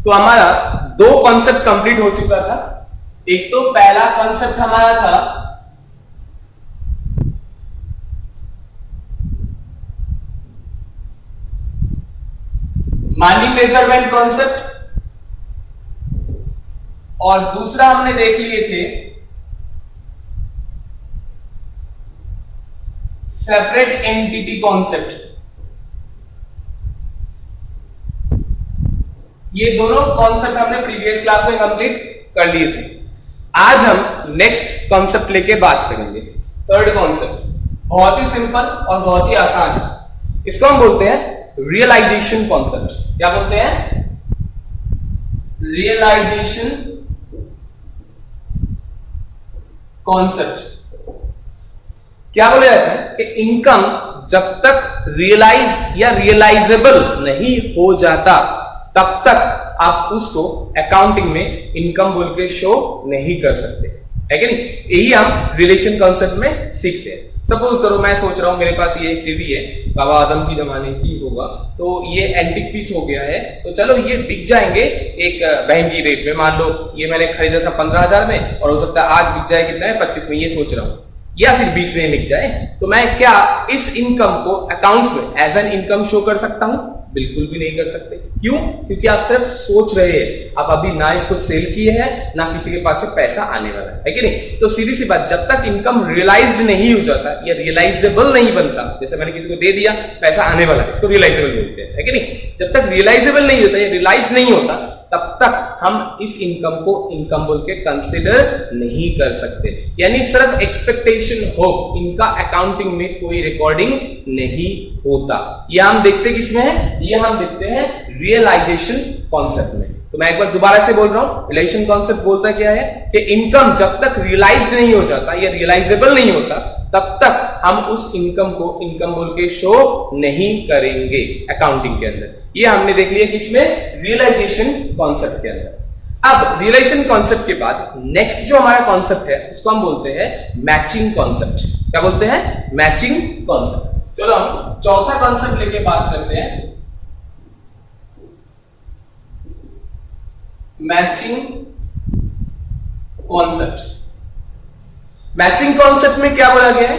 तो हमारा दो कॉन्सेप्ट कंप्लीट हो चुका था। एक तो पहला कॉन्सेप्ट हमारा था मनी मेजरमेंट कॉन्सेप्ट, और दूसरा हमने देख लिए थे सेपरेट एंटिटी कॉन्सेप्ट। ये दोनों कॉन्सेप्ट हमने प्रीवियस क्लास में कंप्लीट कर लिए थे। आज हम नेक्स्ट कॉन्सेप्ट लेके बात करेंगे, थर्ड कॉन्सेप्ट। बहुत ही सिंपल और बहुत ही आसान है। इसको हम बोलते हैं रियलाइजेशन कॉन्सेप्ट। क्या बोलते हैं? Realization concept. क्या बोला जाता है कि इनकम जब तक रियलाइज या रियलाइजेबल नहीं हो जाता तब तक आप उसको अकाउंटिंग में इनकम बोल के शो नहीं कर सकते, है कि नहीं? यही हम रिलेशन कॉन्सेप्ट में सीखते हैं। सपोज करो मैं सोच रहा हूं मेरे पास ये एक टीवी है, बाबा आदम की जमाने की होगा, तो ये एंटिक पीस हो गया है, तो चलो ये बिक जाएंगे एक महंगी रेट में। मान लो ये मैंने खरीदा था 15,000 में और हो सकता है आज बिक जाए कितना है 25 में, ये सोच रहा हूं, या फिर 20 में बिक जाए। तो मैं क्या इस इनकम को अकाउंट्स में एज एन इनकम शो कर सकता हूं? बिल्कुल भी नहीं कर सकते। क्यों? क्योंकि आप सिर्फ सोच रहे हैं, आप अभी ना इसको सेल किए हैं ना किसी के पास से पैसा आने वाला है कि नहीं? तो सीधी सी बात, जब तक इनकम रियलाइज्ड नहीं हो जाता या रियलाइजेबल नहीं बनता, जैसे मैंने किसी को दे दिया पैसा आने वाला है, इसको रियलाइजेबल बोलते हैं, है कि नहीं? जब तक रियलाइजेबल नहीं होता या रियलाइज नहीं होता तब तक हम इस इनकम को इनकम बोल के कंसिडर नहीं कर सकते। यानी सिर्फ एक्सपेक्टेशन हो, इनका अकाउंटिंग में कोई रिकॉर्डिंग नहीं होता। यह हम देखते किसमें है? यह हम देखते हैं रियलाइजेशन कॉन्सेप्ट में। तो मैं एक बार दोबारा से बोल रहा हूं, रियलाइजेशन कॉन्सेप्ट बोलता क्या है कि इनकम जब तक रियलाइज्ड नहीं हो जाता या रियलाइजेबल नहीं होता तब तक हम उस इनकम को इनकम बोल के शो नहीं करेंगे अकाउंटिंग के अंदर। ये हमने देख लिया किसमें? रियलाइजेशन कॉन्सेप्ट के अंदर। अब रियलाइजेशन कॉन्सेप्ट के बाद नेक्स्ट जो हमारा कॉन्सेप्ट है उसको हम बोलते हैं मैचिंग कॉन्सेप्ट। क्या बोलते हैं? Matching concept. चलो हम चौथा कॉन्सेप्ट लेके बात करते हैं, मैचिंग कॉन्सेप्ट। मैचिंग कॉन्सेप्ट में क्या बोला गया है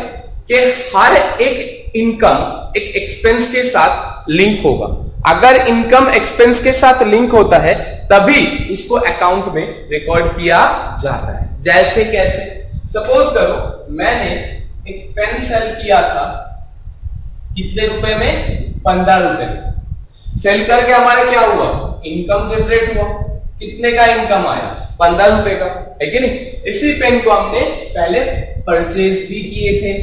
कि हर एक इनकम एक एक्सपेंस के साथ लिंक होगा। अगर इनकम एक्सपेंस के साथ लिंक होता है तभी उसको अकाउंट में रिकॉर्ड किया जाता है। जैसे कैसे? सपोज करो मैंने एक पेन सेल किया था, कितने रुपए में? 15 रुपए में। सेल करके हमारे क्या हुआ? इनकम जनरेट हुआ। कितने का इनकम आया? 15 रुपए का, है कि नहीं? इसी पेन को हमने पहले परचेज भी किए थे,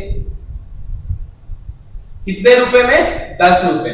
कितने रुपए में? 10 रुपए।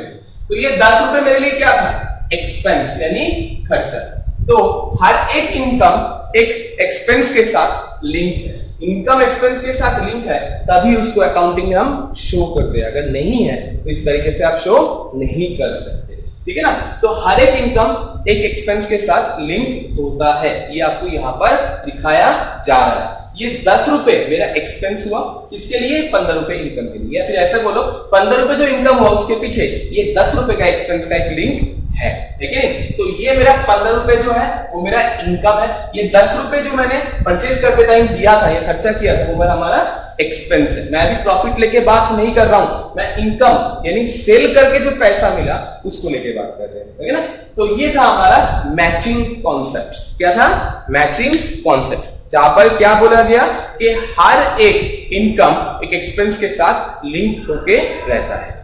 तो ये 10 रुपए मेरे लिए क्या था? एक्सपेंस यानी खर्चा। तो हर एक इनकम एक एक्सपेंस के साथ लिंक है। इनकम एक्सपेंस के साथ लिंक है तभी उसको अकाउंटिंग में हम शो करते हैं, अगर नहीं है तो इस तरीके से आप शो नहीं कर सकते, ठीक है ना? तो हर एक इनकम एक एक्सपेंस के साथ लिंक होता है, ये आपको यहां पर दिखाया जा रहा है। ये 10 रुपए मेरा एक्सपेंस हुआ, इसके लिए 15 रुपए इनकम के लिए, या फिर ऐसा बोलो 15 रुपए जो इनकम हुआ उसके पीछे ये 10 रुपए का एक्सपेंस का एक लिंक है, ठीक है? तो ये मेरा 15 रुपए जो है वो मेरा इनकम है। ये 10 रुपए जो मैंने परचेज करते टाइम दिया था या खर्चा किया था वो हमारा एक्सपेंस है। मैं अभी प्रॉफिट लेके बात नहीं कर रहा हूं, मैं इनकम यानी सेल करके जो पैसा मिला उसको लेके बात कर रहे हैं, ठीक है ना? तो ये था हमारा मैचिंग कॉन्सेप्ट। क्या था? मैचिंग कॉन्सेप्ट, जहां पर क्या बोला गया कि हर एक इनकम एक एक्सपेंस के साथ लिंक होके रहता है।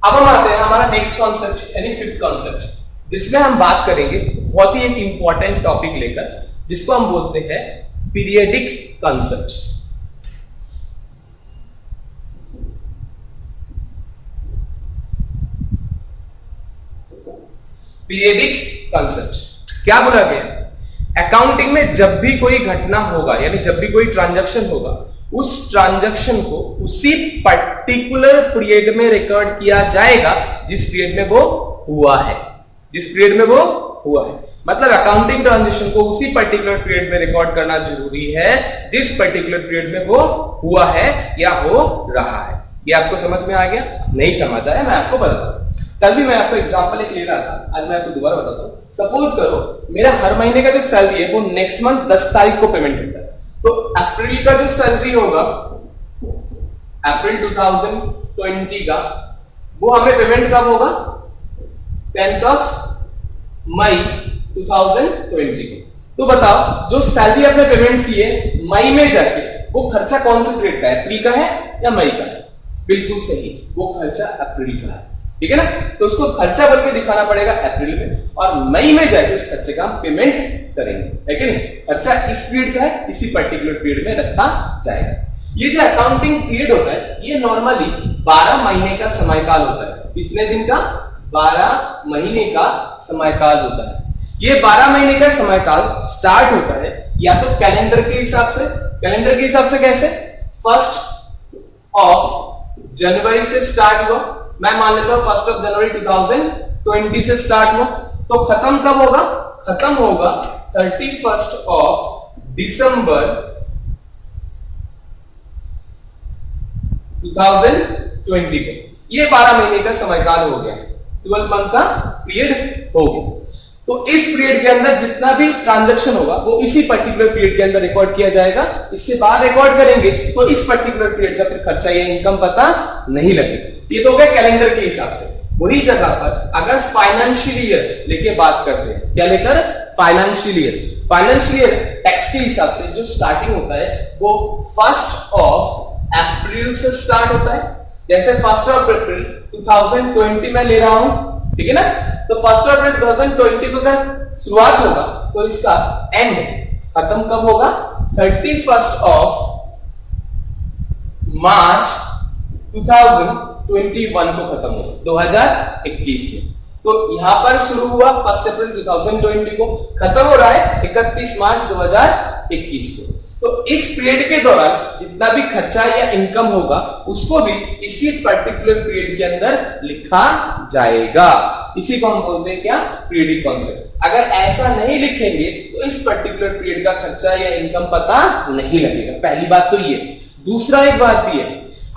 अब हम आते हैं हमारा नेक्स्ट कॉन्सेप्ट यानी फिफ्थ कॉन्सेप्ट, जिसमें हम बात करेंगे बहुत ही एक इंपॉर्टेंट टॉपिक लेकर, जिसको हम बोलते हैं पीरियडिक कॉन्सेप्ट। पीरियडिक कॉन्सेप्ट क्या बोला गया? अकाउंटिंग में जब भी कोई घटना होगा यानी जब भी कोई ट्रांजैक्शन होगा उस ट्रांजैक्शन को उसी पर्टिकुलर पीरियड में रिकॉर्ड किया जाएगा जिस पीरियड में वो हुआ है, जिस पीरियड में वो हुआ है। मतलब अकाउंटिंग ट्रांजेक्शन को उसी पर्टिकुलर पीरियड में रिकॉर्ड करना जरूरी है जिस पर्टिकुलर पीरियड में वो हुआ है या हो रहा है। ये आपको समझ में आ गया? नहीं समझ आया मैं आपको बताता हूं। कल भी मैं आपको एग्जांपल एक ले रहा था, आज मैं आपको दोबारा बताता हूं। सपोज करो मेरा हर महीने का जो सैलरी है वो नेक्स्ट मंथ 10 तारीख को पेमेंट होता है, तो अप्रैल का जो सैलरी होगा, अप्रैल 2020 का, वो हमें पेमेंट कब होगा? 10th ऑफ मई 2020 को। तो बताओ जो सैलरी आपने पेमेंट की है मई में जाके, वो खर्चा कौन से पीरियड का है? अप्रैल का है या मई का है? बिल्कुल सही, वो खर्चा अप्रैल का है, ठीक है ना। तो उसको खर्चा बोल के दिखाना पड़ेगा अप्रैल में, और मई में जाके उस खर्चे का हम पेमेंट करेंगे, है कि नहीं। खर्चा इस पीरियड का है, इसी पर्टिकुलर पीरियड में रखा जाएगा। ये जो अकाउंटिंग पीरियड होता है ये नॉर्मली 12 महीने का समयकाल होता है। कितने दिन का? 12 महीने का समयकाल होता है। ये 12 महीने का समयकाल स्टार्ट होता है या तो कैलेंडर के हिसाब से। कैलेंडर के हिसाब से कैसे? 1 जनवरी से स्टार्ट हुआ, मैं मान लेता हूं 1 जनवरी 2020 से स्टार्ट हुआ, तो खत्म कब होगा? खत्म होगा 31 दिसंबर 2020 को। ये 12 महीने का समयकाल हो गया, 12 मंथ का पीरियड हो गया। तो इस पीरियड के अंदर जितना भी ट्रांजैक्शन होगा वो इसी पर्टिकुलर पीरियड के अंदर रिकॉर्ड किया जाएगा। इससे बाहर रिकॉर्ड करेंगे तो इस पर्टिकुलर पीरियड का फिर खर्चा या इनकम पता नहीं लगेगा। ये तो हो गया कैलेंडर के हिसाब से। वही जगह पर अगर फाइनेंशियल ईयर लेके बात करते हैं, क्या लेकर? Financial year. Financial year tax के हिसाब से जो स्टार्टिंग होता है वो 1 अप्रैल से स्टार्ट होता है। जैसे 1 अप्रैल 2020 में ले रहा हूं, ठीक है ना। तो 1 अप्रैल 2020 को अगर शुरुआत होगा तो इसका एंड खत्म कब होगा? 31 मार्च 2021 को खत्म होगा, 2021 में। तो यहां पर शुरू हुआ 1 अप्रैल 2020 को, खत्म हो रहा है 31 मार्च 2021 को। तो इस पीरियड के दौरान जितना भी खर्चा या इनकम होगा उसको भी इसी पर्टिकुलर पीरियड के अंदर लिखा जाएगा। इसी को हम बोलते हैं क्या? Periodic concept. अगर ऐसा नहीं लिखेंगे तो इस पर्टिकुलर पीरियड का खर्चा या इनकम पता नहीं लगेगा। पहली बात तो ये। दूसरा एक बात भी है,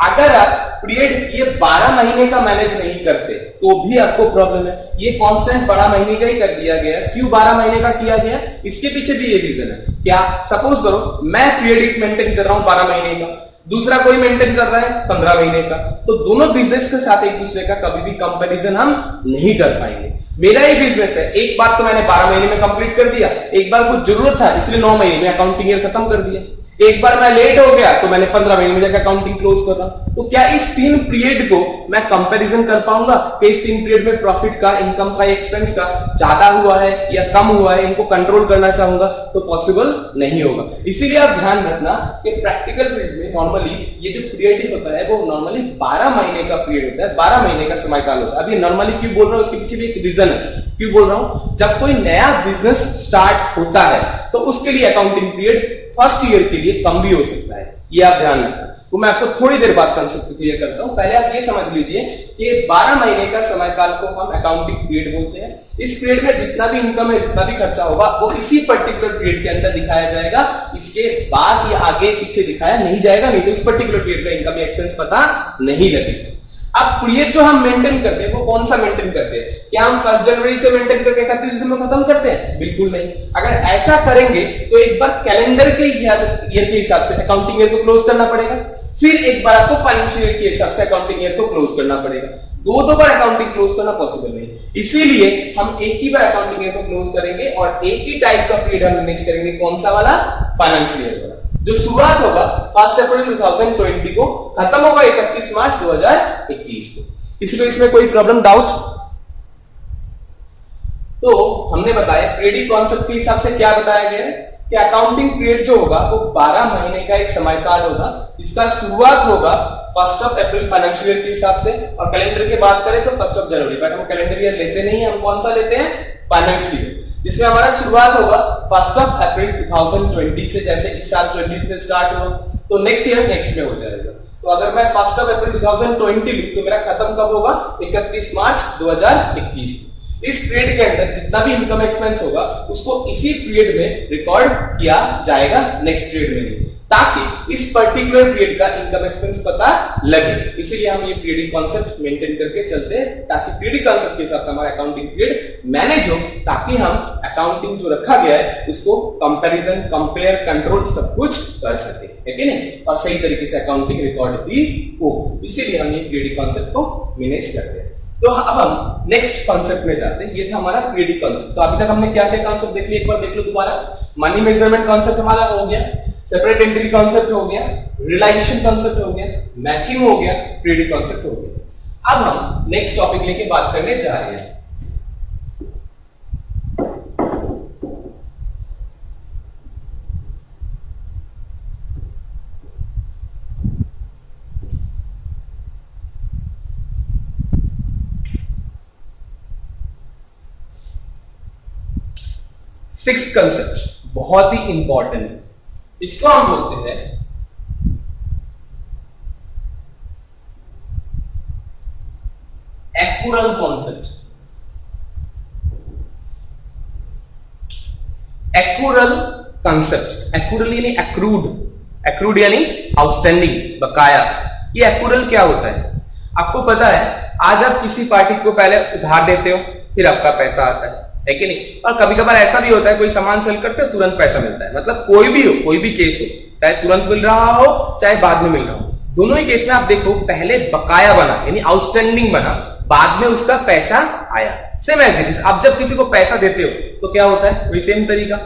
अगर आप पीरियड ये 12 महीने का मैनेज नहीं करते तो भी आपको प्रॉब्लम है। ये कांस्टेंट 12 महीने का ही कर दिया गया। क्यों 12 महीने का किया गया? इसके पीछे भी ये रीजन है। क्या? सपोज करो मैं पीरियड मेंटेन कर रहा हूं 12 महीने का, दूसरा कोई मेंटेन कर रहा है 15 महीने का, तो दोनों बिजनेस के साथ एक दूसरे का कभी भी कंपैरिजन हम नहीं कर पाएंगे। मेरा ही बिजनेस है, एक बार तो मैंने 12 महीने में कंप्लीट कर दिया, एक बार कुछ जरूरत था इसलिए 9 महीने में अकाउंटिंग ईयर खत्म कर दिया, एक बार मैं लेट हो गया तो मैंने 15 महीने में जाकर अकाउंटिंग क्लोज कर रहा हूं। तो क्या इस 3 पीरियड को मैं कंपैरिजन कर पाऊंगा कि इस 3 पीरियड में प्रॉफिट का, इनकम का, एक्सपेंस का ज्यादा हुआ है या कम हुआ है, इनको कंट्रोल करना चाहूंगा तो पॉसिबल नहीं होगा। इसीलिए आप ध्यान रखना कि प्रैक्टिकल फील्ड में नॉर्मली ये जो पीरियड होता है वो नॉर्मली 12 महीने का पीरियड होता है, 12 महीने का समयकाल होता है। अभी नॉर्मली क्यों बोल रहा हूं उसके पीछे भी एक रीजन है। क्यों बोल रहा हूं? जब कोई नया बिजनेस स्टार्ट होता है तो उसके लिए अकाउंटिंग पीरियड फर्स्ट ईयर के लिए कम भी हो सकता है, ये आप ध्यान रखना। तो मैं आपको थोड़ी देर बाद कंसेप्ट क्लियर करता हूं। पहले आप ये समझ लीजिए कि 12 महीने का समयकाल को हम अकाउंटिंग पीरियड बोलते हैं। इस पीरियड में जितना भी इनकम है, जितना भी खर्चा होगा वो इसी पर्टिकुलर पीरियड के अंदर दिखाया जाएगा। इसके बाद या आगे पीछे दिखाया नहीं जाएगा, नहीं तो इस पर्टिकुलर पीरियड का इनकम या एक्सपेंस पता नहीं लगेगा। अब पीरियड जो हम मेंटेन करते हैं वो कौन सा मेंटेन करते हैं? क्या हम 1 जनवरी से मेंटेन करके 31 दिसंबर खत्म करते हैं? बिल्कुल नहीं। अगर ऐसा करेंगे तो एक बार कैलेंडर के ईयर के हिसाब से अकाउंटिंग ईयर को क्लोज करना पड़ेगा, फिर एक बार आपको फाइनेंशियल ईयर के हिसाब से अकाउंटिंग ईयर को क्लोज करना पड़ेगा। दो बार अकाउंटिंग क्लोज करना पॉसिबल नहीं, इसीलिए हम एक ही बार अकाउंटिंग ईयर को क्लोज करेंगे और एक ही टाइप का पीरियड हम मैनेज करेंगे। कौन सा वाला? फाइनेंशियल ईयर वाला, जो शुरुआत होगा 1 अप्रैल 2020 को, खत्म होगा 31 मार्च 2021 को। किसी को इसमें कोई प्रॉब्लम, डाउट? तो हमने बताया पीरियडिक कॉन्सेप्ट के हिसाब से क्या बताया गया है कि अकाउंटिंग पीरियड जो होगा वो 12 महीने का एक समयकाल होगा। इसका शुरुआत होगा 1 अप्रैल फाइनेंशियल ईयर के हिसाब से, और कैलेंडर की बात करें तो 1 जनवरी। बट हम कैलेंडर ईयर लेते नहीं है, हम कौन सा लेते हैं? फाइनेंशियल ईयर, जिसमें हमारा शुरुआत होगा 1 अप्रैल 2020 से। जैसे इस साल 20 से स्टार्ट हुआ तो नेक्स्ट ईयर नेक्स्ट में हो जाएगा। तो अगर मैं 1 अप्रैल 2020 लूं तो मेरा खत्म कब होगा? 31 मार्च 2021। इस पीरियड के अंदर जितना भी इनकम एक्सपेंस होगा उसको इसी पीरियड में रिकॉर्ड किया जाएगा, नेक्स्ट पीरियड में नहीं, ताकि इस पर्टिकुलर पीरियड का इनकम एक्सपेंस पता लगे। इसीलिए हम ये पीरियडिक कॉन्सेप्ट मेंटेन करके चलते हैं, ताकि पीरियडिक कॉन्सेप्ट के हिसाब से हमारा अकाउंटिंग पीरियड मैनेज हो, ताकि हम अकाउंटिंग जो रखा गया है उसको कंपैरिजन, कंपेयर, कंट्रोल सब कुछ कर सके, है कि नहीं, और सही तरीके से अकाउंटिंग रिकॉर्ड भी हो। इसीलिए हम ये पीरियडिक कॉन्सेप्ट को मैनेज करते हैं। तो अब हम नेक्स्ट कॉन्सेप्ट में जाते हैं। ये था हमारा पीरियडिक कॉन्सेप्ट। तो अभी तक हमने क्या क्या कॉन्सेप्ट देख लिए, एक बार देख लो दोबारा। मनी मेजरमेंट कॉन्सेप्ट हमारा हो गया, सेपरेट एंटिटी कॉन्सेप्ट हो गया, रियलाइजेशन कॉन्सेप्ट हो गया, मैचिंग हो गया, पीरियडिक कॉन्सेप्ट हो गया। अब हम नेक्स्ट टॉपिक लेके बात करने जा रहे हैं। सिक्स्थ कंसेप्ट बहुत ही इंपॉर्टेंट, इसको हम बोलते हैं एक्रूरल कॉन्सेप्ट। एक्रूरल कॉन्सेप्ट, एक्रूरल यानी एक्रूड, एक्रूड यानी आउटस्टैंडिंग, बकाया। ये एक्रूरल क्या होता है? आपको पता है, आज आप किसी पार्टी को पहले उधार देते हो, फिर आपका पैसा आता है कि नहीं? और कभी कभार ऐसा भी होता है, कोई सामान सेल करते हो तुरंत पैसा मिलता है। मतलब कोई भी हो, कोई भी केस हो, चाहे तुरंत मिल रहा हो चाहे बाद में मिल रहा हो, दोनों ही केस में आप देखो पहले बकाया बना यानी आउटस्टैंडिंग बना, बाद में उसका पैसा आया। सेम एज इट इज, आप जब किसी को पैसा देते हो तो क्या होता है? वही सेम तरीका,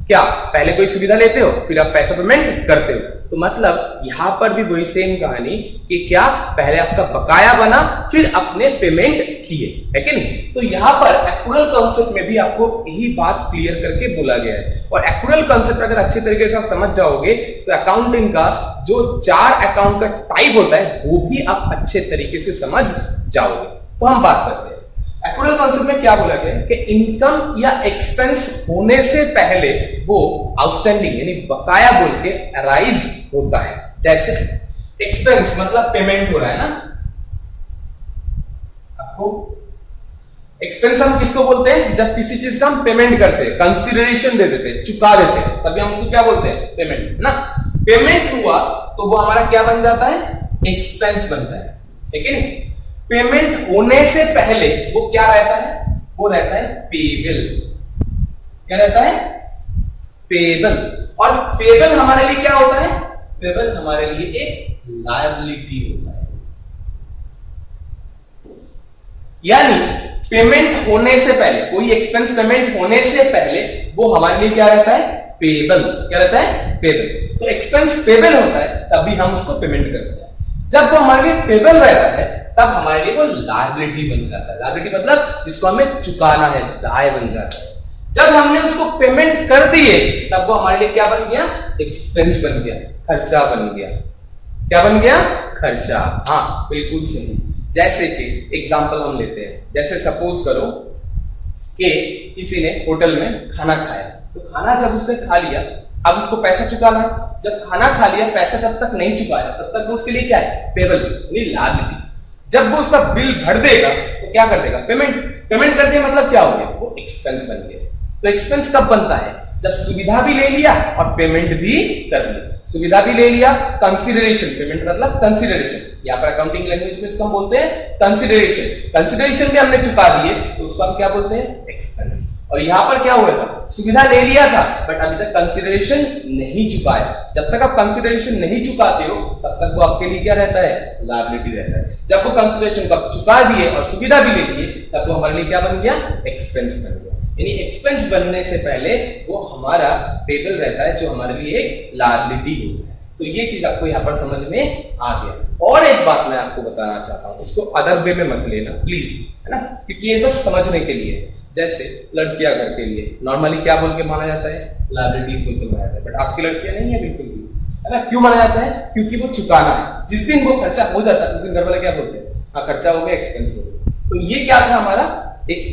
क्या पहले कोई सुविधा लेते हो फिर आप पैसा पेमेंट करते हो। तो मतलब यहां पर भी वही सेम कहानी कि क्या पहले आपका बकाया बना फिर अपने पेमेंट किए, है कि नहीं? तो यहां पर एक्रूरल कॉन्सेप्ट में भी आपको यही बात क्लियर करके बोला गया है। और एक्रूरल कॉन्सेप्ट अगर अच्छे तरीके से आप समझ जाओगे तो अकाउंटिंग का जो 4 अकाउंट का टाइप होता है वो भी आप अच्छे तरीके से समझ जाओगे। तो हम बात करते हैं एक्रूरल कॉन्सेप्ट में क्या बोला गया है कि इनकम या एक्सपेंस होने से पहले वो आउटस्टैंडिंग यानी बकाया बोल के अराइज होता है। जैसे एक्सपेंस मतलब पेमेंट हो रहा है ना, आपको एक्सपेंस हम किसको बोलते हैं? जब किसी चीज का हम पेमेंट करते हैं, कंसीडरेशन दे देते हैं, चुका देते हैं, तभी हम उसको क्या बोलते हैं? पेमेंट ना। पेमेंट हुआ तो वो हमारा क्या बन जाता है? एक्सपेंस बनता है कि नहीं? पेमेंट होने से पहले वो क्या रहता है? वो रहता है पेबल। क्या रहता है? पेबल। और पेबल हमारे लिए क्या होता है? पेबल हमारे लिए एक लायबिलिटी होता है। यानी पेमेंट होने से पहले, कोई एक्सपेंस पेमेंट होने से पहले वो हमारे लिए क्या रहता है? पेबल। क्या रहता है? पेबल। तो एक्सपेंस पेबल होता है तभी हम उसको पेमेंट करते हैं। जब वो हमारे लिए पेबल रहता है तब हमारे लिए वो लायबिलिटी बन जाता है। लायबिलिटी मतलब जिसको हमें चुकाना है, दाय बन जाता है। जब हमने उसको पेमेंट कर दिए तब वो हमारे लिए क्या बन गया? एक्सपेंस बन गया, खर्चा बन गया। क्या बन गया? खर्चा। हाँ बिल्कुल सही। जैसे कि एग्जांपल हम लेते हैं, जैसे सपोज करो कि किसी ने होटल में खाना खाया, तो खाना जब उसने खा लिया अब उसको पैसा चुकाना है। जब खाना खा लिया पैसा जब तक नहीं चुकाया तब तक वो उसके लिए क्या है? पेबल यानी लायबिलिटी। जब वो उसका बिल भर देगा तो क्या कर देगा? पेमेंट। पेमेंट कर दिया मतलब क्या हो गया? वो एक्सपेंस बन गया। तो एक्सपेंस कब बनता है? जब सुविधा भी ले लिया और पेमेंट भी कर लिया। सुविधा भी ले लिया, कंसीडरेशन, पेमेंट मतलब कंसीडरेशन, यहाँ पर अकाउंटिंग लैंग्वेज में इसको हम बोलते हैं कंसीडरेशन। कंसीडरेशन भी हमने चुका दिए तो उसको हम क्या बोलते हैं? एक्सपेंस। और यहां पर क्या हुआ था? सुविधा ले लिया था बट अभी तक कंसीडरेशन नहीं चुकाया। जब तक आप कंसीडरेशन नहीं चुकाते हो तब तक वो आपके लिए क्या रहता है? लायबिलिटी रहता है। जब वो कंसीडरेशन का चुका दिए और सुविधा भी ले लिए तब वो हमारे लिए क्या बन गया? एक्सपेंस बन गया। यानी एक्सपेंस बनने से पहले वो हमारा पेबल रहता है जो हमारे लिए एक लायबिलिटी होता है। तो ये चीज आपको यहाँ पर समझ में आ गया। और एक बात मैं आपको बताना चाहता हूँ, इसको अदर वे में मत लेना प्लीज, है ना, क्योंकि ये बस समझने के लिए। जैसे लड़कियां घर के लिए नॉर्मली क्या बोल के माना जाता है? लायबिलिटीज बोल के माना जाता है। बट आज की लड़कियां नहीं है बिल्कुल भी, है ना। क्यों माना जाता है? क्योंकि वो चुकाना है। जिस दिन वो खर्चा हो जाता है उस दिन घर वाले क्या बोलते हैं? हाँ खर्चा हो गया, एक्सपेंस हो गया। तो ये क्या था हमारा? एक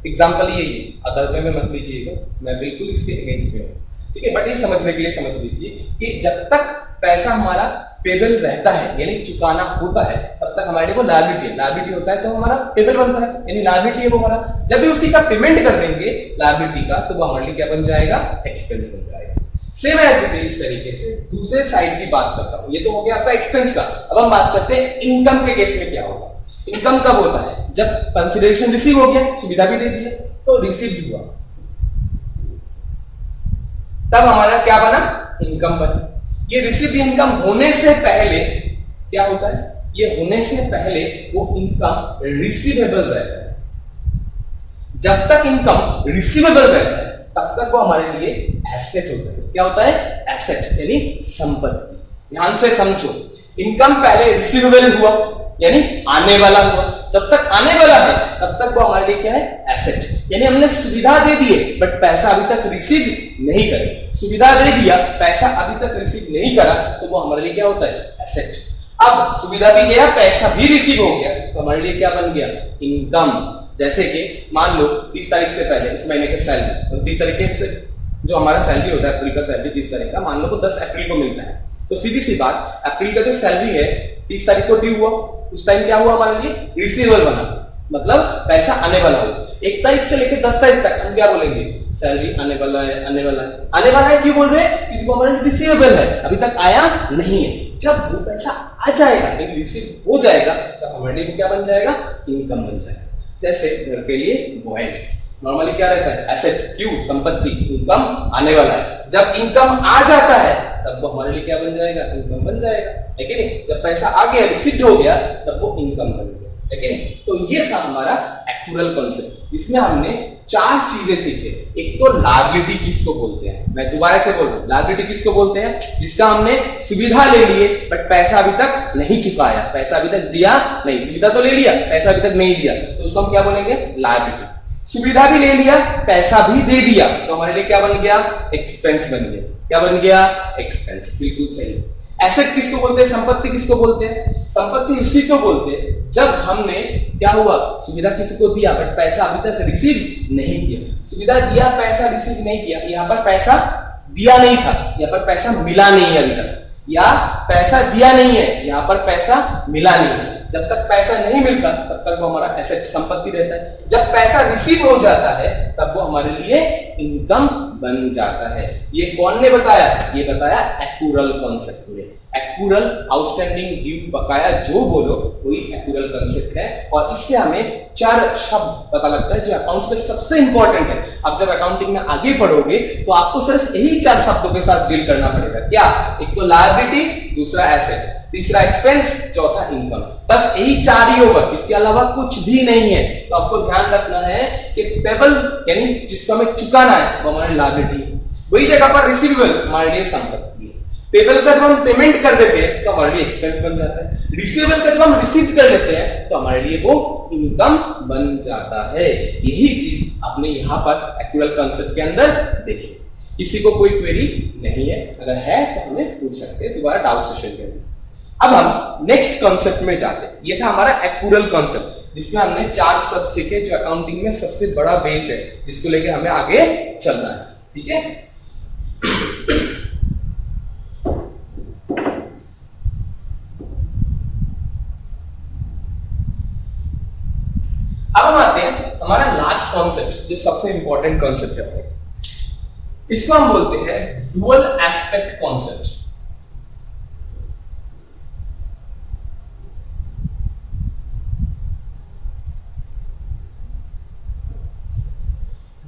एग्जाम्पल ये अदर वे में मत लीजिएगा, मैं बिल्कुल इसके अगेंस्ट में हूँ, ठीक है। बट ये समझने के लिए समझ लीजिए कि जब तक पैसा हमारा पेबल रहता है यानी चुकाना होता है, तब तक हमारे लिए वो लायबिलिटी है। लायबिलिटी होता है तो हमारा पेबल बनता है, यानी लायबिलिटी है वो हमारा। जब भी उसी का पेमेंट कर देंगे लायबिलिटी का, तो वो हमारे लिए क्या बन जाएगा, एक्सपेंस बन जाएगा। सेम ऐसे इस तरीके से दूसरे साइड की बात करता हूं, ये तो हो गया आपका एक्सपेंस का। अब हम बात करते हैं इनकम के केस में क्या होगा। इनकम कब होता है, जब कंसिडरेशन रिसीव हो गया, सुविधा भी दे दी तो रिसीव हुआ, तब हमारा क्या बना, इनकम बना। ये रिसीव इनकम होने से पहले क्या होता है, ये होने से पहले वो इनकम रिसीवेबल रहता है। जब तक इनकम रिसीवेबल रहता है तब तक वो हमारे लिए एसेट होता है। क्या होता है, एसेट यानी संपत्ति। ध्यान से समझो, इनकम पहले रिसीवेबल हुआ यानी आने वाला हुआ, जब तक आने वाला है तब तक वो हमारे लिए क्या है, एसेट। यानी हमने सुविधा दे दी है बट पैसा अभी तक रिसीव नहीं करे, सुविधा दे दिया पैसा अभी तक रिसीव नहीं करा, तो वो हमारे लिए क्या होता है, एसेट। अब सुविधा भी गया, पैसा भी रिसीव हो गया, तो हमारे लिए क्या बन गया, इनकम। जैसे कि मान लो 30 तारीख से पहले इस महीने के सैलरी, और 30 तारीख से जो हमारा सैलरी होता है, अप्रैल का सैलरी 30 तारीख का, मान लो तो 10 अप्रैल को मिलता है, तो सीधी सी बात, अप्रैल का जो सैलरी है 30 तारीख को ड्यू हुआ, उस टाइम क्या हुआ हमारे लिए, रिसीवेबल बना, मतलब पैसा आने वाला हो। 1 तारीख से लेकर 10 तारीख तक हम क्या बोलेंगे, सैलरी आने वाला है, आने वाला है। आने वाला है क्यों बोल रहे हैं, क्योंकि वो हमारे रिसीवेबल है, अभी तक आया नहीं है। जब वो पैसा आ जाएगा, रिसीव हो जाएगा, तब हमारे लिए क्या बन जाएगा, इनकम बन जाएगा। जैसे घर के लिए वॉइस नॉर्मली क्या रहता है, एसेट, क्यों, संपत्ति, इनकम आने वाला है। जब इनकम आ जाता है तब वो हमारे लिए क्या बन जाएगा, इनकम बन जाएगा, है कि नहीं। जब पैसा आ गया, रिसीव्ड हो गया, तब वो इनकम बन गया, है कि नहीं। तो ये था हमारा एक्चुअल कॉन्सेप्ट, जिसमें हमने 4 चीजें सीखे। एक तो लायबिलिटी किसको बोलते हैं, मैं दोबारा से बोल रहा हूं, लायबिलिटी किसको बोलते हैं, जिसका हमने सुविधा ले लिए बट पैसा अभी तक नहीं चुकाया, पैसा अभी तक दिया नहीं, सुविधा तो ले लिया, पैसा अभी तक नहीं दिया, तो उसको हम क्या बोलेंगे, लायबिलिटी। सुविधा भी ले लिया, पैसा भी दे दिया, तो हमारे लिए क्या बन गया, एक्सपेंस बन गया। क्या बन गया, एक्सपेंस, बिल्कुल सही। एसेट किसको बोलते हैं, संपत्ति किसको बोलते हैं, संपत्ति उसी को बोलते हैं जब हमने क्या हुआ, सुविधा किसी को दिया बट पैसा अभी तक रिसीव नहीं किया। सुविधा दिया, पैसा रिसीव नहीं किया, यहाँ पर पैसा दिया नहीं था, यहाँ पर पैसा मिला नहीं है अभी तक, या पैसा दिया नहीं है, यहाँ पर पैसा मिला नहीं है। जब तक पैसा नहीं मिलता तब तक वो हमारा एसेट, संपत्ति रहता है। जब पैसा रिसीव हो जाता है तब वो हमारे लिए इनकम बन जाता है। ये कौन ने बताया, ये बताया एक्यूरल कॉन्सेप्ट में। एक्यूरल, आउटस्टैंडिंग ड्यू, बकाया, जो बोलो वही एक्यूरल कॉन्सेप्ट है। और इससे हमें 4 शब्द पता लगता है जो अकाउंट्स में सबसे इंपॉर्टेंट है। अब जब अकाउंटिंग में आगे पढ़ोगे तो आपको सिर्फ यही 4 शब्दों के साथ डील करना पड़ेगा। क्या, एक तो लायबिलिटी, दूसरा एसेट, तीसरा एक्सपेंस, चौथा इनकम। बस यही 4 ही होगा, इसके अलावा कुछ भी नहीं है। तो आपको ध्यान रखना है कि पेबल यानी जिसको हमें चुकाना है वो हमारी लायबिलिटी है, वही जगह पर रिसीवेबल हमारे लिए संपत्ति है। पेबल का जब हम पेमेंट कर देते हैं तो हमारे लिए एक्सपेंस बन जाता है, रिसीवेबल का जब हम रिसीव कर लेते हैं तो हमारे लिए वो इनकम बन जाता है। यही चीज आपने यहाँ पर एक्चुअल कॉन्सेप्ट के अंदर देखी। किसी को कोई क्वेरी नहीं है, अगर है तो हमें पूछ सकते हैं दोबारा डाउट सेशन के अंदर। अब हम नेक्स्ट कॉन्सेप्ट में जाते हैं। ये था हमारा एक्चुअल कॉन्सेप्ट, जिसमें हमने 4 शब्द सीखे जो अकाउंटिंग में सबसे बड़ा बेस है, जिसको लेके हमें आगे चलना है। ठीक है, अब हम आते हैं हमारा लास्ट कॉन्सेप्ट जो सबसे इंपॉर्टेंट कॉन्सेप्ट है। इसको हम बोलते हैं dual aspect concept.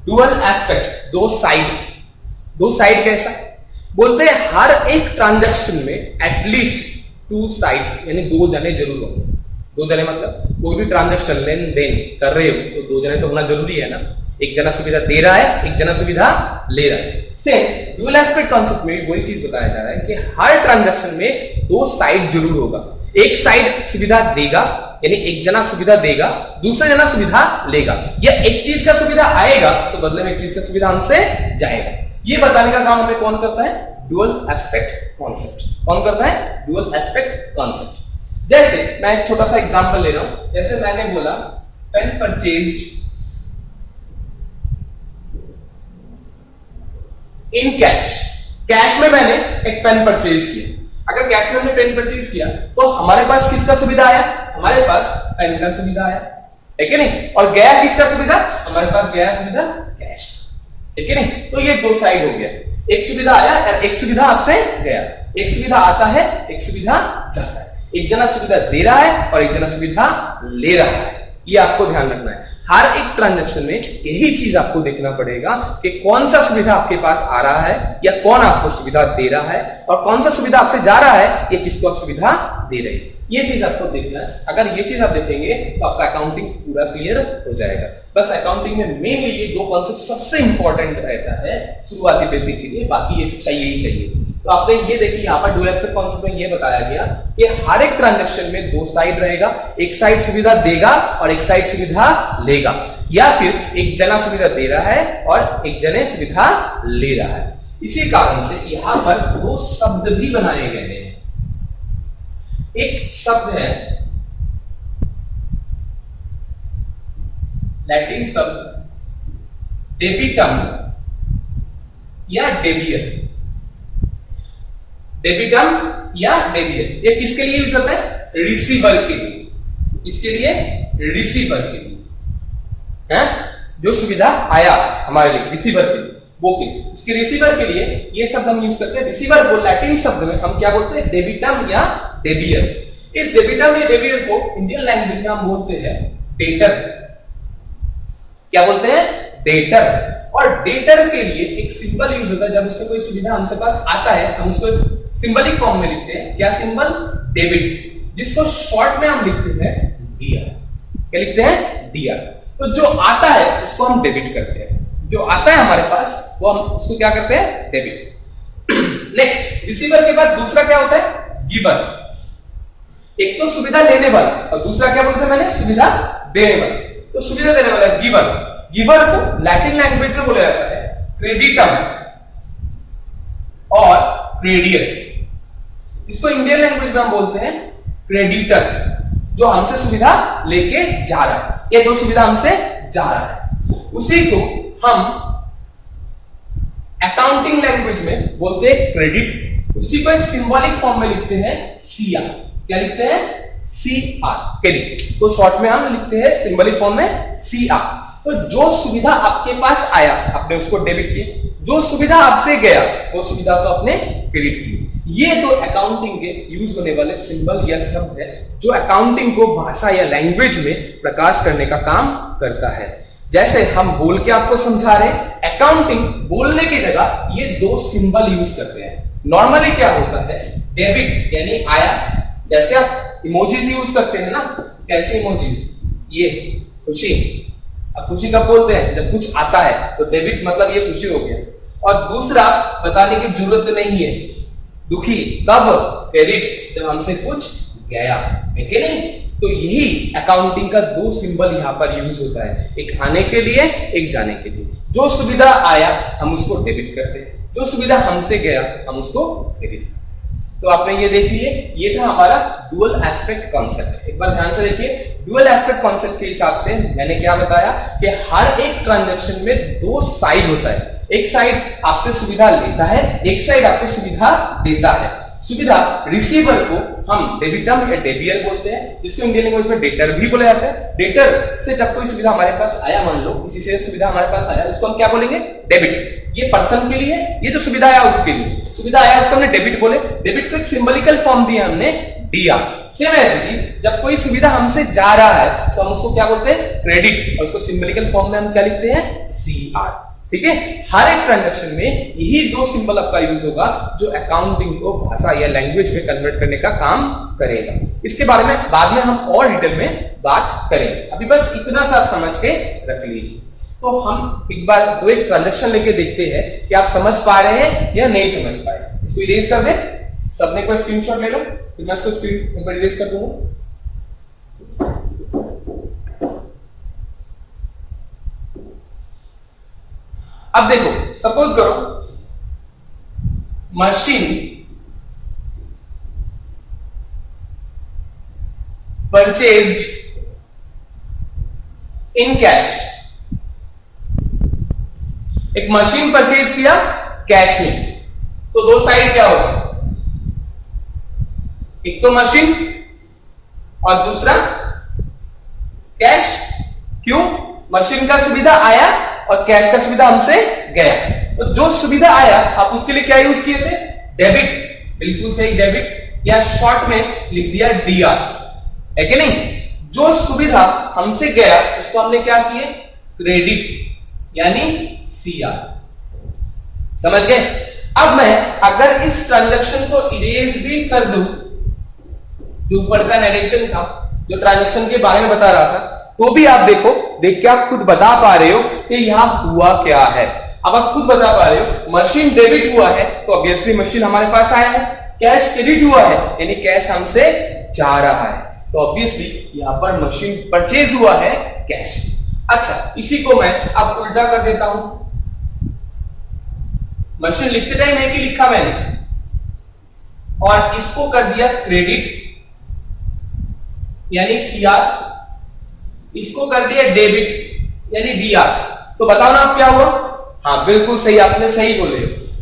Dual aspect, दो साइड कैसा बोलते हैं, हर एक ट्रांजैक्शन में एटलीस्ट 2 साइड्स यानी 2 जने जरूर होंगे। 2 जने मतलब कोई भी ट्रांजैक्शन लेन देन कर रहे हो तो 2 जने तो होना जरूरी है ना। एक जना सुविधा दे रहा है, एक जना सुविधा ले रहा है। सेम डुअल एस्पेक्ट कॉन्सेप्ट में वही चीज बताया जा रहा है कि हर ट्रांजैक्शन में 2 साइड जरूर होगा। एक साइड सुविधा देगा यानी एक जना सुविधा देगा, दूसरा जना सुविधा लेगा, या एक चीज का सुविधा आएगा तो बदले में एक चीज का सुविधा हमसे जाएगा। ये बताने का काम हमें कौन करता है, डुअल एस्पेक्ट कॉन्सेप्ट। कौन करता है, डुअल एस्पेक्ट कॉन्सेप्ट। जैसे मैं एक छोटा सा एग्जांपल ले रहा हूं, जैसे मैंने बोला pen purchased in cash, cash में मैंने एक पेन परचेज किया। अगर कैश में हमने पेन परचेज किया तो हमारे पास किसका सुविधा आया, हमारे पास पेन का सुविधा आया, है कि नहीं, और गया किसका सुविधा, हमारे पास गया सुविधा कैश, है कि नहीं। तो ये दो साइड हो गया, एक सुविधा आया और एक सुविधा आपसे गया, एक सुविधा आता है एक सुविधा जाता है, एक जना सुविधा दे रहा है और एक जना सुविधा ले रहा है, ये आपको ध्यान रखना है। हर एक ट्रांजैक्शन में यही चीज आपको देखना पड़ेगा कि कौन सा सुविधा आपके पास आ रहा है या कौन आपको सुविधा दे रहा है, और कौन सा सुविधा आपसे जा रहा है ये किसको आप सुविधा दे रहे हैं, ये चीज आपको देखना है। अगर ये चीज आप देखेंगे तो आपका अकाउंटिंग पूरा क्लियर हो जाएगा। बस अकाउंटिंग में मेनली ये दो कॉन्सेप्ट सबसे इंपॉर्टेंट रहता है शुरुआती बेसिक के लिए, बाकी ये चाहिए ही चाहिए। तो आपने ये देखिए यहाँ पर डुअल एस्पेक्ट कॉन्सेप्ट में ये बताया गया कि हर एक ट्रांजैक्शन में दो साइड रहेगा, एक साइड सुविधा देगा और एक साइड सुविधा लेगा, या फिर एक जना सुविधा दे रहा है और एक जने सुविधा ले रहा है। इसी कारण से यहां पर दो शब्द भी बनाए गए हैं। एक शब्द है लैटिन शब्द डेबिटम या डेबियर, डेबिटम या डेबियर, ये किसके लिए यूज होता है, रिसीवर के लिए, इसके लिए रिसीवर के लिए है, जो सुविधा आया हमारे लिए रिसीवर के लिए वो के लिए, इसके रिसीवर के लिए ये शब्द हम यूज करते हैं। रिसीवर को लैटिन शब्द में हम क्या बोलते हैं, डेबिटम या डेबियर। इस डेबिटम या डेबियर को इंडियन लैंग्वेज में हम बोलते हैं डेटर, क्या बोलते हैं, डेटर। और डेटर के लिए एक सिंबल यूज होता है, जब उससे कोई सुविधा हमसे पास आता है हम उसको सिंबलिक फॉर्म में लिखते हैं, क्या सिंबल, डेबिट, जिसको शॉर्ट में हम लिखते हैं डीआर, क्या लिखते हैं, डीआर। तो जो आता है उसको हम डेबिट करते हैं, जो आता है हमारे पास वो हम उसको क्या करते हैं, डेबिट। नेक्स्ट रिसीवर के बाद दूसरा क्या होता है, गिवर। एक तो सुविधा लेने वाला और दूसरा क्या बोलते हैं मैंने, सुविधा देने वाला। तो सुविधा देने वाला गिवर, गिवर को लैटिन लैंग्वेज में बोला जाता है क्रेडिटम और क्रेडियर। इसको इंडियन लैंग्वेज में हम बोलते हैं क्रेडिटर, जो हमसे सुविधा लेके जा रहा है, ये दो सुविधा हमसे जा रहा है, उसी को हम अकाउंटिंग लैंग्वेज में बोलते हैं क्रेडिट। उसी को एक सिंबॉलिक फॉर्म में लिखते हैं सीआर, क्या लिखते हैं, सीआर, क्रेडिट। तो शॉर्ट में हम लिखते हैं सिंबॉलिक फॉर्म में सीआर। तो जो सुविधा आपके पास आया आपने उसको डेबिट किया, जो सुविधा आपसे गया वो सुविधा को आपने क्रेडिट की। ये तो अकाउंटिंग के यूज होने वाले सिंबल या शब्द है जो अकाउंटिंग को भाषा या लैंग्वेज में प्रकाश करने का काम करता है। जैसे हम बोल के आपको समझा रहे हैं, अकाउंटिंग बोलने की जगह ये दो सिंबल यूज करते हैं। नॉर्मली क्या होता है, डेबिट यानी आया, जैसे आप इमोजीज यूज करते हैं ना, कैसे इमोजीज, ये खुशी, अब खुशी कब बोलते हैं, जब कुछ आता है, तो डेबिट मतलब ये खुशी हो गया। और दूसरा बताने की जरूरत नहीं है, दुखी कब, क्रेडिट, जब हमसे कुछ गया, है कि नहीं। तो यही अकाउंटिंग का दो सिंबल यहां पर यूज होता है, एक आने के लिए एक जाने के लिए। जो सुविधा आया हम उसको डेबिट करते हैं, जो सुविधा हमसे गया हम उसको क्रेडिट। तो आपने ये देख लिए, ये था हमारा डुअल एस्पेक्ट कॉन्सेप्ट। एक बार ध्यान से देखिए, डुअल एस्पेक्ट कॉन्सेप्ट के हिसाब से मैंने क्या बताया कि हर एक ट्रांजैक्शन में दो साइड होता है, एक साइड आपसे सुविधा लेता है, एक साइड आपको सुविधा देता है। सुविधा रिसीवर को हम डेबिटम या डेबियर बोलते हैं, जिसको इंडियन लैंग्वेज में डेटर भी बोला जाता है। डेटर से जब कोई सुविधा हमारे पास आया, मान लो किसी से सुविधा हमारे पास आया, उसको हम क्या बोलेंगे, डेबिट। ये पर्सन के लिए, ये जो सुविधा आया उसके लिए, सुविधा आया उसको हमने डेबिट बोले। डेबिट को एक सिंबलिकल फॉर्म दिया हमने डीआर। सेम ऐसे जब कोई सुविधा हमसे जा रहा है तो हम उसको क्या बोलते हैं, क्रेडिट, और उसको सिंबलिकल फॉर्म में हम क्या लिखते हैं, सीआर। ठीक है, हर एक ट्रांजैक्शन में यही दो सिंबल आपका यूज होगा जो अकाउंटिंग को भाषा या लैंग्वेज में कन्वर्ट करने का काम करेगा। इसके बारे में बाद में हम और डिटेल में बात करेंगे, अभी बस इतना सा आप समझ के रख लीजिए। तो हम एक बार दो एक ट्रांजैक्शन लेके देखते हैं कि आप समझ पा रहे हैं या नहीं समझ पाए। इसको इरेज कर दे, सबने कोई स्क्रीनशॉट ले लो, फिर मैं इसको स्क्रीन पर इरेज कर दूंगा। अब देखो, सपोज करो मशीन परचेज्ड इन कैश, एक मशीन परचेज किया कैश में, तो दो साइड क्या होगा, एक तो मशीन और दूसरा कैश। क्यों? मशीन का सुविधा आया और कैश का सुविधा हमसे गया। तो जो सुविधा आया आप उसके लिए क्या यूज किए थे? डेबिट। बिल्कुल सही, डेबिट, या शॉर्ट में लिख दिया डीआर, है कि नहीं? जो सुविधा हमसे गया उसको हमने क्या किए? क्रेडिट, यानी सीआर। समझ गए? अब मैं अगर इस ट्रांजैक्शन को इरेज भी कर दूं, जो ऊपर का नरेशन था, जो ट्रांजैक्शन के बारे में बता रहा था, तो भी आप देखो, देख के आप खुद बता पा रहे हो कि यहां हुआ क्या है। अब आप खुद बता पा रहे हो, मशीन डेबिट हुआ है तो ऑब्वियसली मशीन हमारे पास आया है, कैश क्रेडिट हुआ है यानी कैश हमसे जा रहा है, तो ऑब्वियसली यहां पर मशीन परचेज हुआ है, कैश। अच्छा, इसी को मैं अब उल्टा कर देता हूं। मशीन लिखते टाइम है कि लिखा मैंने, और इसको कर दिया क्रेडिट यानी सीआर, इसको कर दिया डेबिट यानी डीआर। तो बताओ ना अब क्या हुआ? हाँ बिल्कुल सही, आपने सही बोले।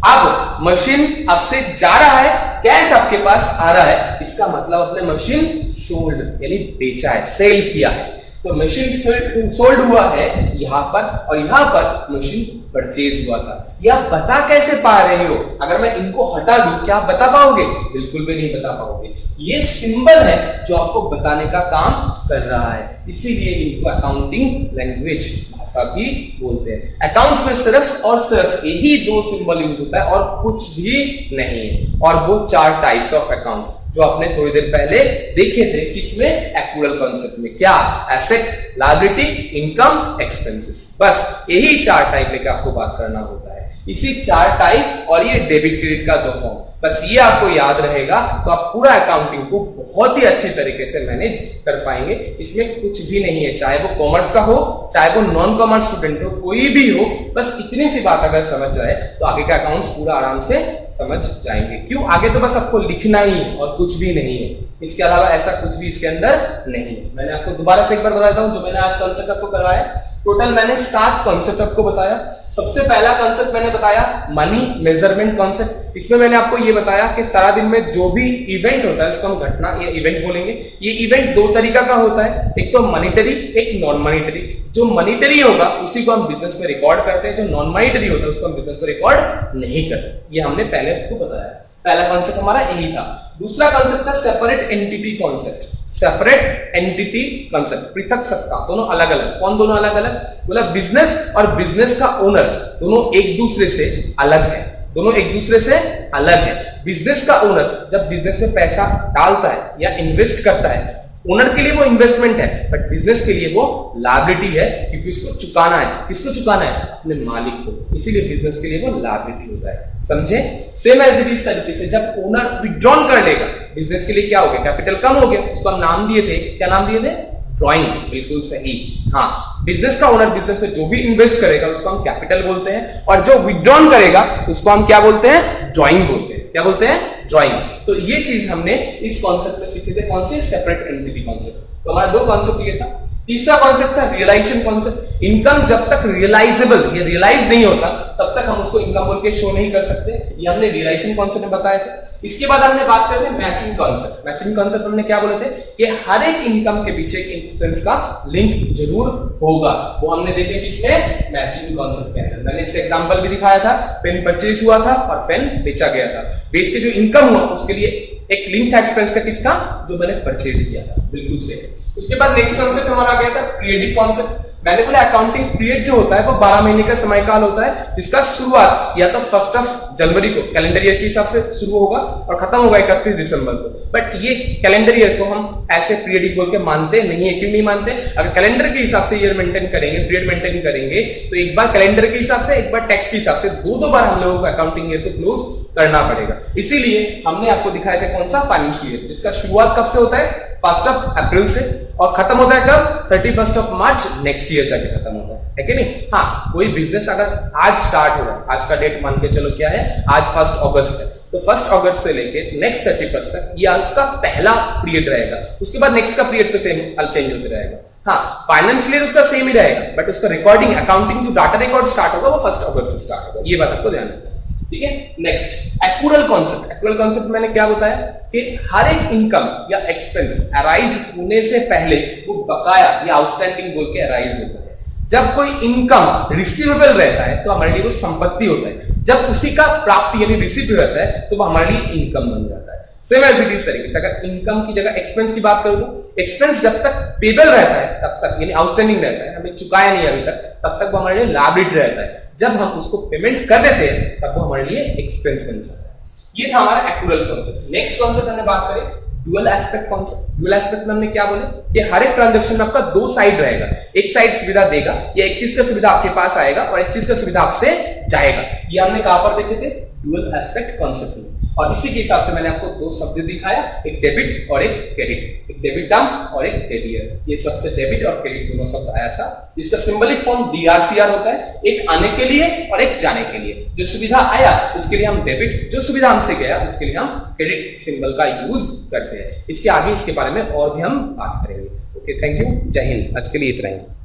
अब मशीन आपसे जा रहा है, कैश आपके पास आ रहा है, इसका मतलब आपने मशीन सोल्ड यानी बेचा है, सेल किया है। तो मशीन सोल्ड हुआ है यहां पर, और यहां पर मशीन परचेज हुआ था। ये आप बता कैसे पा रहे हो? अगर मैं इनको हटा दूं क्या आप बता पाओगे? बिल्कुल भी नहीं बता पाओगे। ये सिंबल है जो आपको बताने का काम कर रहा है, इसीलिए इनको अकाउंटिंग लैंग्वेज भाषा भी बोलते हैं। अकाउंट्स में सिर्फ और सिर्फ यही दो सिंबल यूज होता है और कुछ भी नहीं है, और वो 4 टाइप्स ऑफ अकाउंट जो आपने थोड़ी देर पहले देखे थे, किसमें? एक्चुअल कॉन्सेप्ट में। क्या? Asset, liability, income, expenses. बस यही 4 टाइप लेकर आपको बात करना होता है। इसी 4 टाइप और ये डेबिट क्रेडिट का 2 फॉर्म, बस ये आपको याद रहेगा तो आप पूरा अकाउंटिंग को बहुत ही अच्छे तरीके से मैनेज कर पाएंगे। इसमें कुछ भी नहीं है, चाहे वो कॉमर्स का हो, चाहे वो नॉन कॉमर्स स्टूडेंट हो, कोई भी हो, बस इतनी सी बात अगर समझ जाए तो आगे का अकाउंट्स पूरा आराम से समझ जाएंगे। क्यों? आगे तो बस आपको लिखना ही है और कुछ भी नहीं है, इसके अलावा ऐसा कुछ भी इसके अंदर नहीं है। मैंने आपको दोबारा से एक बार बताता हूं, जो मैंने आज कॉन्सेप्ट आपको करवाया, टोटल मैंने 7 कॉन्सेप्ट आपको बताया। सबसे पहला कॉन्सेप्ट मैंने बताया मनी मेजरमेंट कॉन्सेप्ट। इसमें मैंने आपको ये बताया कि सारा दिन में जो भी इवेंट होता है उसको हम घटना या इवेंट बोलेंगे। ये इवेंट 2 तरीका का होता है, एक तो मॉनिटरी, एक नॉन मॉनिटरी। जो मॉनिटरी होगा उसी को हम बिजनेस में रिकॉर्ड करते हैं, जो नॉन मॉनिटरी होता है उसको हम बिजनेस में रिकॉर्ड नहीं करते। ये हमने पहले आपको बताया। पहला कॉन्सेप्ट हमारा यही था। दूसरा कॉन्सेप्ट था separate entity concept. Separate entity concept, पृथक सत्ता, दोनों अलग अलग। कौन दोनों अलग अलग? बोला बिजनेस और बिजनेस का ओनर दोनों एक दूसरे से अलग है, दोनों एक दूसरे से अलग है। बिजनेस का ओनर जब बिजनेस में पैसा डालता है या इन्वेस्ट करता है, ओनर के लिए वो इन्वेस्टमेंट है, बट बिजनेस के लिए वो लायबिलिटी है, क्योंकि उसको चुकाना है। किसको चुकाना है? अपने मालिक को। इसीलिए बिजनेस के लिए वो लायबिलिटी होता है। समझे? सेम एज इट इज तरीके से जब ओनर विड्रॉल कर लेगा, बिजनेस के लिए क्या हो गया? कैपिटल कम हो गया, उसको हम नाम दिए थे, क्या नाम दिए थे? ड्रॉइंग। बिल्कुल सही। हाँ, बिजनेस का ओनर बिजनेस में जो भी इन्वेस्ट करेगा उसको हम कैपिटल बोलते हैं, और जो विड्रॉल करेगा उसको हम क्या बोलते हैं? ड्रॉइंग बोलते हैं। क्या बोलते हैं? ड्रॉइंग। तो ये चीज हमने इस कॉन्सेप्ट में सीखे थे। कौन से? Separate entity concept. तो हमारा 2 कॉन्सेप्ट ये था। तीसरा कॉन्सेप्ट था रियलाइजेशन कॉन्सेप्ट। इनकम जब तक रियलाइजेबल या रियलाइज नहीं होता तब तक हम उसको इनकम बोल के शो नहीं कर सकते। ये हमने रियलाइजेशन कॉन्सेप्ट में बताया था। इसके बाद हमने बात करते हैं मैचिंग कॉन्सेप्ट। मैचिंग कॉन्सेप्ट हमने क्या बोले थे कि हर एक इनकम के पीछे एक एक्सपेंस का लिंक जरूर होगा। वो हमने देखे किसमें? मैचिंग कॉन्सेप्ट के अंदर। मैंने इसका एग्जांपल भी दिखाया था। पेन परचेज हुआ था और पेन बेचा गया था। बेच के जो इनकम हुआ उसके लिए एक लिंक था एक्सपेंस का, किसका? जो मैंने परचेज किया था। बिल्कुल सही। उसके बाद नेक्स्ट कॉन्सेप्ट हमारा आ गया था पीरियडिक कॉन्सेप्ट। मैंने बोला अकाउंटिंग पीरियड जो होता है वो 12 महीने का समय काल होता है, जिसका शुरुआत या तो 1 जनवरी को कैलेंडर ईयर के हिसाब से शुरू होगा और खत्म होगा 31 दिसंबर को। बट ये कैलेंडर ईयर को हम ऐसे पीरियडिक बोल के मानते नहीं है। क्यों नहीं मानते? अगर कैलेंडर के हिसाब से ईयर मेंटेन करेंगे, पीरियड मेंटेन करेंगे, तो एक बार कैलेंडर के हिसाब से, एक बार टैक्स के हिसाब से, 2 बार हम लोगों को अकाउंटिंग ईयर को क्लोज करना पड़ेगा। इसीलिए हमने आपको दिखाया था कौन सा? फाइनेंशियल ईयर, जिसका शुरुआत कब से होता है? 1 अप्रैल से, और खत्म होता है कब? 31 मार्च नेक्स्ट ईयर जाके खत्म होता है कि नहीं? हाँ, कोई बिजनेस अगर आज स्टार्ट हो रहा है, आज का डेट मान के चलो क्या है? आज 1 अगस्त है, तो 1 अगस्त से लेके नेक्स्ट 31 तक यह उसका पहला पीरियड रहेगा। उसके बाद नेक्स्ट का पीरियड तो सेम चेंज होते रहेगा। हाँ, फाइनेंशियल ईयर उसका सेम ही रहेगा, बट उसका रिकॉर्डिंग, अकाउंटिंग जो डाटा रिकॉर्ड स्टार्ट होगा वो 1 अगस्त से स्टार्ट होगा। ये बात आपको ध्यान रखना। ठीक है। Next accrual concept. Accrual concept मैंने क्या बताया कि हर एक इनकम या एक्सपेंस अराइज होने से पहले वो बकाया या आउटस्टैंडिंग बोल के अराइज होता है। जब कोई इनकम रिसीवेबल रहता है तो हमारे लिए वो संपत्ति होता है, जब उसी का प्राप्ति यानी रिसीव रहता है तो वो हमारे लिए इनकम बन जाता है। सेम एज इट इज तरीके से अगर इनकम की जगह एक्सपेंस की बात करूं तो एक्सपेंस जब तक पेबल रहता है तब तक यानी आउटस्टैंडिंग रहता है, हमें चुकाया नहीं अभी तक, तब तक वो हमारे लिए लायबिलिटी रहता है। जब हम उसको पेमेंट कर देते हैं तब वो हमारे लिए एक्सपेंस बन जाता है। ये था हमारा एक्रूअल कॉन्सेप्ट। नेक्स्ट कॉन्सेप्ट हमने बात करें dual aspect concept. Dual aspect में हमने क्या बोले कि हर एक ट्रांजैक्शन में आपका दो साइड रहेगा, एक साइड सुविधा देगा या एक चीज का सुविधा आपके पास आएगा और एक चीज का सुविधा आपसे जाएगा। ये हमने कहां पर देखे थे? ड्यूअल एस्पेक्ट कॉन्सेप्ट में। और इसी के हिसाब से मैंने आपको दो शब्द दिखाया, एक डेबिट और एक क्रेडिट, एक डेबिट टर्म और एक क्रेडिट। ये सबसे डेबिट और क्रेडिट दोनों शब्द आया था। इसका सिंबलिक फॉर्म DRCR होता है, एक आने के लिए और एक जाने के लिए। जो सुविधा आया उसके लिए हम डेबिट, जो सुविधा हमसे गया उसके लिए हम क्रेडिट सिंबल का यूज करते हैं। इसके आगे इसके बारे में और भी हम बात करेंगे। ओके, थैंक यू, जय हिंद। आज के लिए इतना ही।